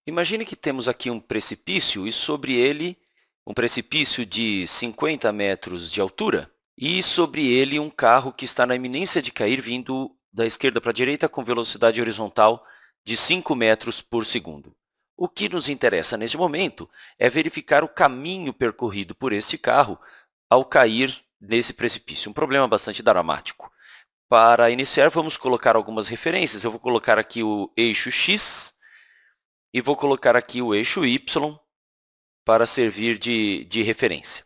Imagine que temos aqui um precipício e sobre ele um precipício de 50 metros de altura e sobre ele um carro que está na iminência de cair vindo da esquerda para a direita com velocidade horizontal de 5 metros por segundo. O que nos interessa neste momento é verificar o caminho percorrido por este carro ao cair nesse precipício, um problema bastante dramático. Para iniciar, vamos colocar algumas referências. Eu vou colocar aqui o eixo x e vou colocar aqui o eixo y para servir de referência.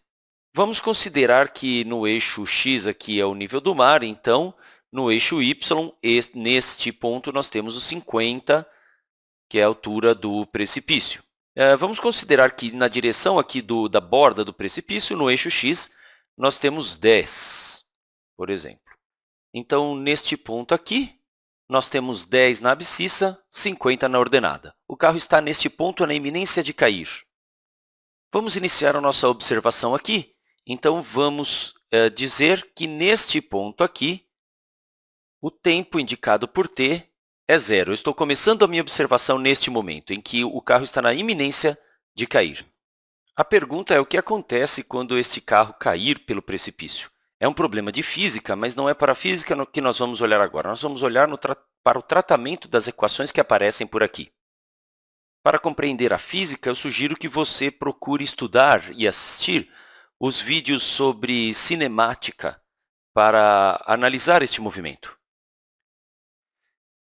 Vamos considerar que no eixo x aqui é o nível do mar, então, no eixo y, neste ponto, nós temos o 50, que é a altura do precipício. Vamos considerar que na direção aqui da borda do precipício, no eixo x, nós temos 10, por exemplo. Então, neste ponto aqui, nós temos 10 na abscissa, 50 na ordenada. O carro está neste ponto na iminência de cair. Vamos iniciar a nossa observação aqui. Então, vamos dizer que neste ponto aqui, o tempo indicado por t é zero. Eu estou começando a minha observação neste momento, em que o carro está na iminência de cair. A pergunta é o que acontece quando este carro cair pelo precipício. É um problema de física, mas não é para a física que nós vamos olhar agora. Nós vamos olhar para o tratamento das equações que aparecem por aqui. Para compreender a física, eu sugiro que você procure estudar e assistir os vídeos sobre cinemática para analisar este movimento.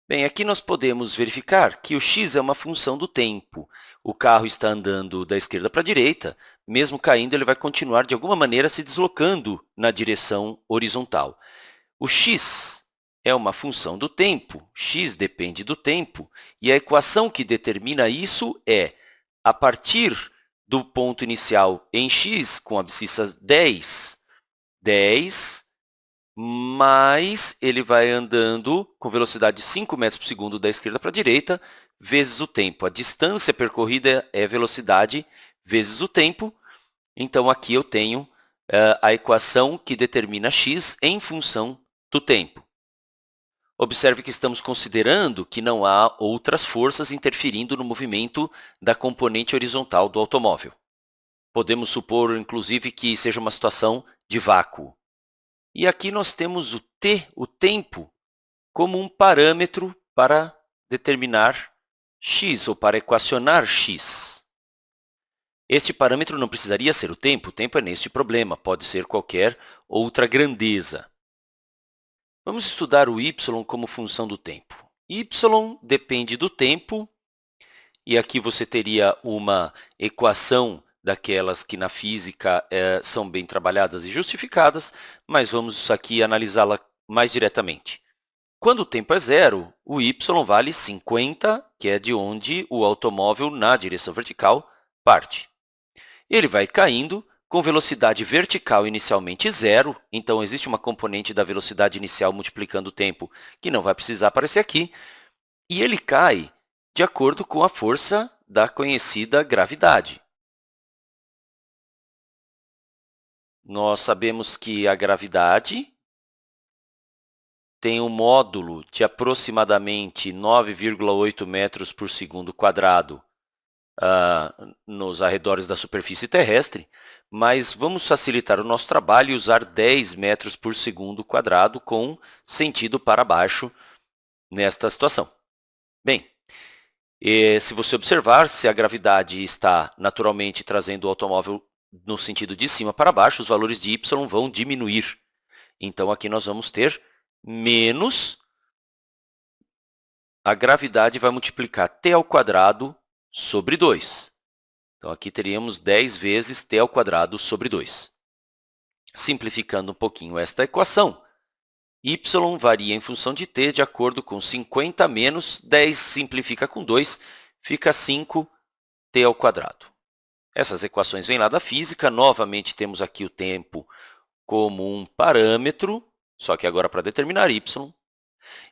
Bem, aqui nós podemos verificar que o x é uma função do tempo. O carro está andando da esquerda para a direita, mesmo caindo, ele vai continuar, de alguma maneira, se deslocando na direção horizontal. O x é uma função do tempo, x depende do tempo, e a equação que determina isso é, a partir do ponto inicial em x, com a abscissa 10, mais ele vai andando com velocidade de 5 metros por segundo da esquerda para a direita, vezes o tempo. A distância percorrida é velocidade vezes o tempo. Então, aqui eu tenho a equação que determina x em função do tempo. Observe que estamos considerando que não há outras forças interferindo no movimento da componente horizontal do automóvel. Podemos supor, inclusive, que seja uma situação de vácuo. E aqui nós temos o t, o tempo, como um parâmetro para determinar x, ou para equacionar x. Este parâmetro não precisaria ser o tempo é neste problema, pode ser qualquer outra grandeza. Vamos estudar o y como função do tempo. Y depende do tempo, e aqui você teria uma equação daquelas que na física são bem trabalhadas e justificadas, mas vamos aqui analisá-la mais diretamente. Quando o tempo é zero, o y vale 50, que é de onde o automóvel na direção vertical parte. Ele vai caindo com velocidade vertical inicialmente zero, então existe uma componente da velocidade inicial multiplicando o tempo que não vai precisar aparecer aqui, e ele cai de acordo com a força da conhecida gravidade. Nós sabemos que a gravidade tem um módulo de aproximadamente 9,8 metros por segundo quadrado nos arredores da superfície terrestre, mas vamos facilitar o nosso trabalho e usar 10 metros por segundo quadrado com sentido para baixo nesta situação. Bem, se você observar, se a gravidade está naturalmente trazendo o automóvel no sentido de cima para baixo, os valores de y vão diminuir. Então, aqui nós vamos ter menos a gravidade vai multiplicar t ao quadrado sobre 2. Então, aqui teríamos 10 vezes t ao quadrado sobre 2. Simplificando um pouquinho esta equação, y varia em função de t de acordo com 50 menos 10 simplifica com 2, fica 5t ao quadrado. Essas equações vêm lá da física. Novamente, temos aqui o tempo como um parâmetro, só que agora para determinar y.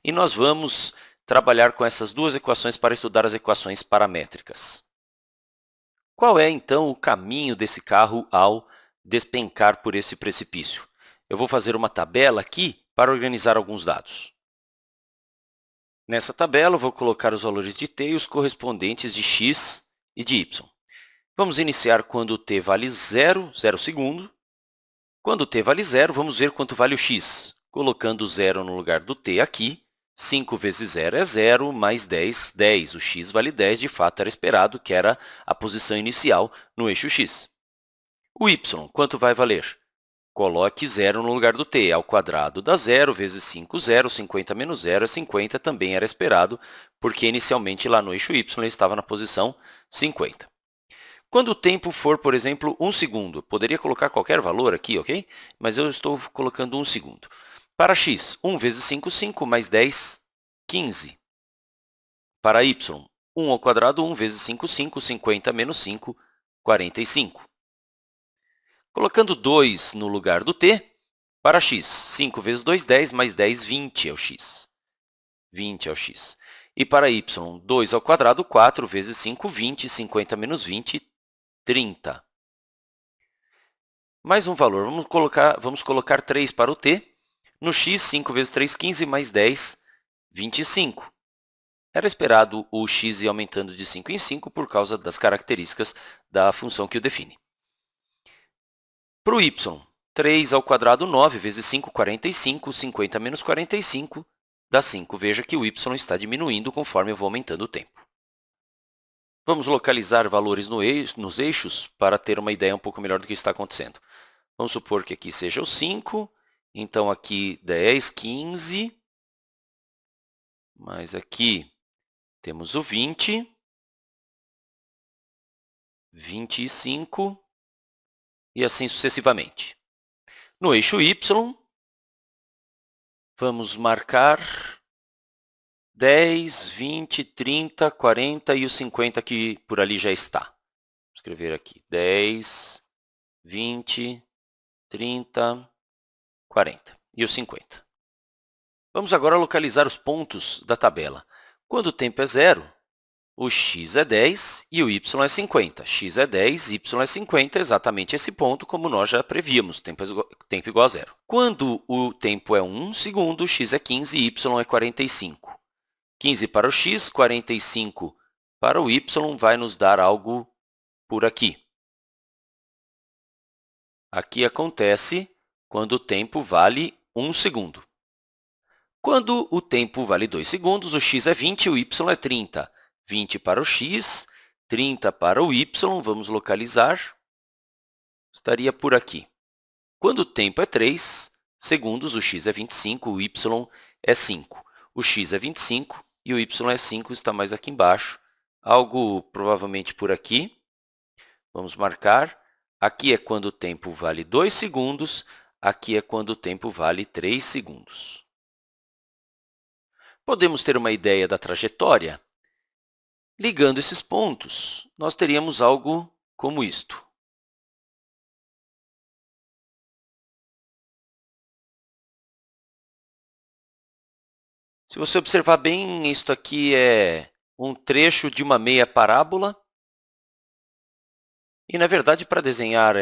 E nós vamos trabalhar com essas duas equações para estudar as equações paramétricas. Qual é, então, o caminho desse carro ao despencar por esse precipício? Eu vou fazer uma tabela aqui para organizar alguns dados. Nessa tabela, eu vou colocar os valores de t e os correspondentes de x e de y. Vamos iniciar quando t vale 0, 0 segundo. Quando t vale 0, vamos ver quanto vale o x. Colocando 0 no lugar do t aqui, 5 vezes 0 é 0, mais 10, 10. O x vale 10, de fato era esperado, que era a posição inicial no eixo x. O y, quanto vai valer? Coloque 0 no lugar do t. Ao quadrado dá 0, vezes 5, 0. 50 menos 0 é 50, também era esperado, porque inicialmente lá no eixo y ele estava na posição 50. Quando o tempo for, por exemplo, 1 segundo, poderia colocar qualquer valor aqui, ok? Mas eu estou colocando 1 segundo. Para x, 1 vezes 5, 5, mais 10, 15. Para y, 1 ao quadrado, 1 vezes 5, 5, 50 menos 5, 45. Colocando 2 no lugar do t, para x, 5 vezes 2, 10, mais 10, 20 é o x. 20 é o x. E para y, 2 ao quadrado, 4 vezes 5, 20, 50 menos 20, 30. Mais um valor, vamos colocar 3 para o t. No x, 5 vezes 3, 15, mais 10, 25. Era esperado o x ir aumentando de 5 em 5 por causa das características da função que o define. Para o y, 3 ao quadrado, 9 vezes 5, 45. 50 menos 45 dá 5. Veja que o y está diminuindo conforme eu vou aumentando o tempo. Vamos localizar valores nos eixos para ter uma ideia um pouco melhor do que está acontecendo. Vamos supor que aqui seja o 5, então aqui 10, 15, mas aqui temos o 20, 25 e assim sucessivamente. No eixo y, vamos marcar 10, 20, 30, 40 e o 50 que por ali já está. Vou escrever aqui 10, 20, 30, 40 e o 50. Vamos agora localizar os pontos da tabela. Quando o tempo é 0, o x é 10 e o y é 50. X é 10, y é 50, exatamente esse ponto, como nós já prevíamos, tempo igual a 0. Quando o tempo é 1 segundo, x é 15 e y é 45. 15 para o x, 45 para o y, vai nos dar algo por aqui. Aqui acontece quando o tempo vale 1 segundo. Quando o tempo vale 2 segundos, o x é 20 e o y é 30. 20 para o x, 30 para o y, vamos localizar, estaria por aqui. Quando o tempo é 3 segundos, o x é 25, o y é 5. O x é 25 e o y é 5, está mais aqui embaixo, algo provavelmente por aqui. Vamos marcar. Aqui é quando o tempo vale 2 segundos, aqui é quando o tempo vale 3 segundos. Podemos ter uma ideia da trajetória? Ligando esses pontos, nós teríamos algo como isto. Se você observar bem, isto aqui é um trecho de uma meia parábola. E, na verdade, para desenhar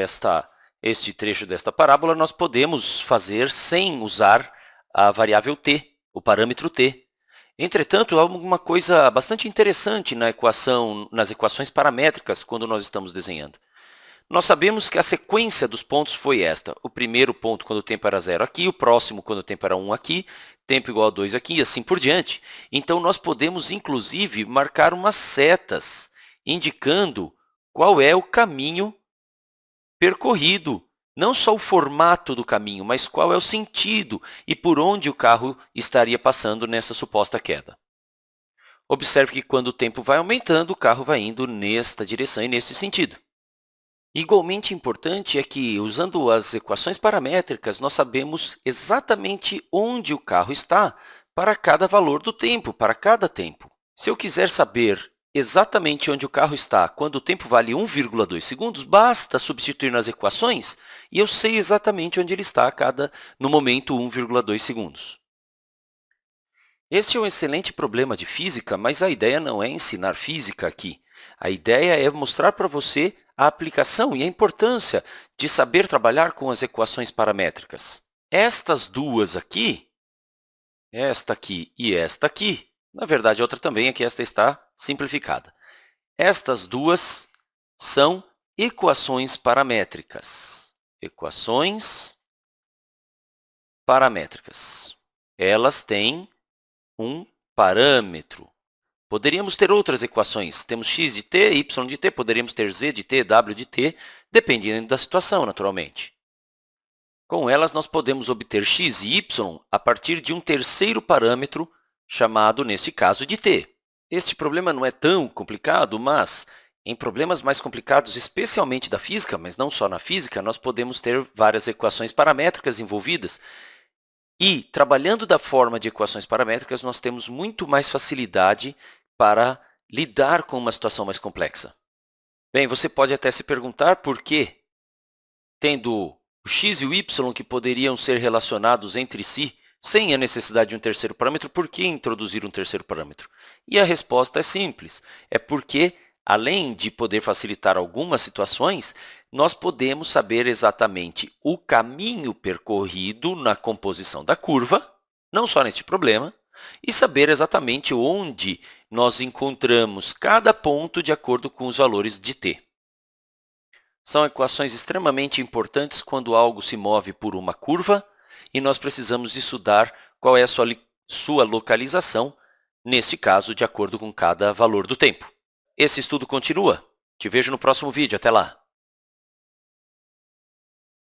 este trecho desta parábola, nós podemos fazer sem usar a variável t, o parâmetro t. Entretanto, há uma coisa bastante interessante nas equações paramétricas quando nós estamos desenhando. Nós sabemos que a sequência dos pontos foi esta. O primeiro ponto quando o tempo era 0 aqui, o próximo quando o tempo era 1 aqui, tempo igual a 2 aqui e assim por diante. Então, nós podemos, inclusive, marcar umas setas indicando qual é o caminho percorrido. Não só o formato do caminho, mas qual é o sentido e por onde o carro estaria passando nessa suposta queda. Observe que quando o tempo vai aumentando, o carro vai indo nesta direção e nesse sentido. Igualmente importante é que, usando as equações paramétricas, nós sabemos exatamente onde o carro está para cada valor do tempo, para cada tempo. Se eu quiser saber exatamente onde o carro está quando o tempo vale 1,2 segundos, basta substituir nas equações e eu sei exatamente onde ele está no momento 1,2 segundos. Este é um excelente problema de física, mas a ideia não é ensinar física aqui. A ideia é mostrar para você a aplicação e a importância de saber trabalhar com as equações paramétricas. Estas duas aqui, esta aqui e esta aqui, Na verdade, a outra também é que esta está simplificada. Estas duas são equações paramétricas. Equações paramétricas. Elas têm um parâmetro. Poderíamos ter outras equações. Temos x de t, y de t, poderíamos ter z de t, w de t, dependendo da situação, naturalmente. Com elas, nós podemos obter x e y a partir de um terceiro parâmetro, chamado, neste caso, de t. Este problema não é tão complicado, mas em problemas mais complicados, especialmente da física, mas não só na física, nós podemos ter várias equações paramétricas envolvidas. E, trabalhando da forma de equações paramétricas, nós temos muito mais facilidade para lidar com uma situação mais complexa. Bem, você pode até se perguntar por que, tendo o x e o y que poderiam ser relacionados entre si, sem a necessidade de um terceiro parâmetro, por que introduzir um terceiro parâmetro? E a resposta é simples. É porque, além de poder facilitar algumas situações, nós podemos saber exatamente o caminho percorrido na composição da curva, não só neste problema, e saber exatamente onde nós encontramos cada ponto de acordo com os valores de t. São equações extremamente importantes quando algo se move por uma curva e nós precisamos estudar qual é a sua localização, nesse caso, de acordo com cada valor do tempo. Esse estudo continua. Te vejo no próximo vídeo. Até lá!